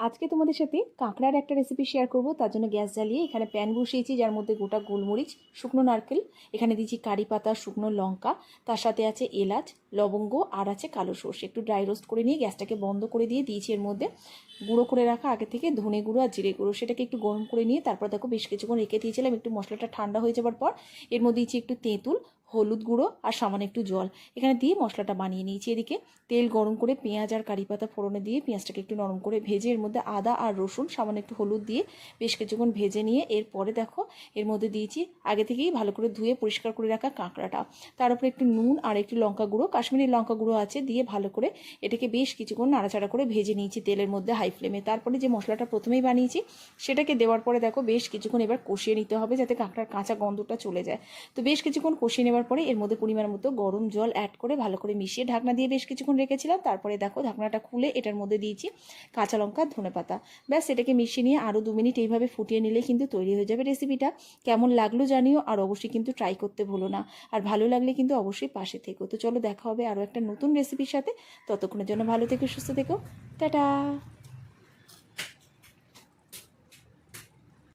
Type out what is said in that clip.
আজকে তোমাদের সাথে কাঁকড়ার একটা রেসিপি শেয়ার করব। তার জন্য গ্যাস জ্বালিয়ে এখানে প্যান বসিয়েছি, যার মধ্যে গোটা গোলমরিচ, শুকনো নারকেল, এখানে দিয়েছি কারি পাতা, শুকনো লঙ্কা, তার সাথে আছে এলাচ, লবঙ্গ আর আছে কালো সর্ষে। একটু ড্রাই রোস্ট করে নিয়ে গ্যাসটাকে বন্ধ করে দিয়ে দিয়েছি এর মধ্যে গুঁড়ো করে রাখা আগে থেকে ধনে গুঁড়ো আর জিরে গুঁড়ো। সেটাকে একটু গরম করে নিয়ে তারপর দেখো বেশ কিছুক্ষণ রেখে দিয়েছিলাম। একটু মশলাটা ঠান্ডা হয়ে যাবার পর এর মধ্যে দিয়েছি একটু তেঁতুল, হলুদ গুঁড়ো আর সামান্য একটু জল। এখানে দিয়ে মশলাটা বানিয়ে নিয়েছি। এদিকে তেল গরম করে পেঁয়াজ আর কারি পাতা ফোড়নে দিয়ে পেঁয়াজটাকে একটু নরম করে ভেজে এর মধ্যে আদা আর রসুন সামান্য একটু হলুদ দিয়ে বেশ কিছুক্ষণ ভেজে নিয়ে এরপরে দেখো এর মধ্যে দিয়েছি আগে থেকেই ভালো করে ধুয়ে পরিষ্কার করে রাখা কাঁকড়াটা। তার উপরে একটু নুন আর একটু লঙ্কা গুঁড়ো, কাশ্মীরি লঙ্কা গুঁড়ো আছে, দিয়ে ভালো করে এটাকে বেশ কিছুক্ষণ নাড়াচাড়া করে ভেজে নিয়েছি তেলের মধ্যে হাই ফ্লেমে। তারপরে যে মশলাটা প্রথমেই বানিয়েছি সেটাকে দেওয়ার পরে দেখো বেশ কিছুক্ষণ এবার কষিয়ে নিতে হবে যাতে কাঁকড়ার কাঁচা গন্ধটা চলে যায়। তো বেশ কিছুক্ষণ কষিয়ে নেওয়ার পরে এর মধ্যে পরিমাণ মতো গরম জল অ্যাড করে ভালো করে মিশিয়ে ঢাকনা দিয়ে বেশ কিছুক্ষণ রেখেছিলাম। তারপরে দেখো ঢাকনাটা খুলে এটার মধ্যে দিয়েছি কাঁচা লঙ্কা, ধনেপাতা। ব্যাস এটাকে মিশিয়ে নিয়ে আরও 2 মিনিট এইভাবে ফুটিয়ে নিলে কিন্তু তৈরি হয়ে যাবে রেসিপিটা। কেমন লাগলো জানিও, আর অবশ্যই কিন্তু ট্রাই করতে ভুলো না। আর ভালো লাগলে কিন্তু অবশ্যই পাশে থেকো। তো চলো দেখা হবে আরও একটা নতুন রেসিপির সাথে। ততক্ষণের জন্য ভালো থেকো, সুস্থ থেকো, টাটা।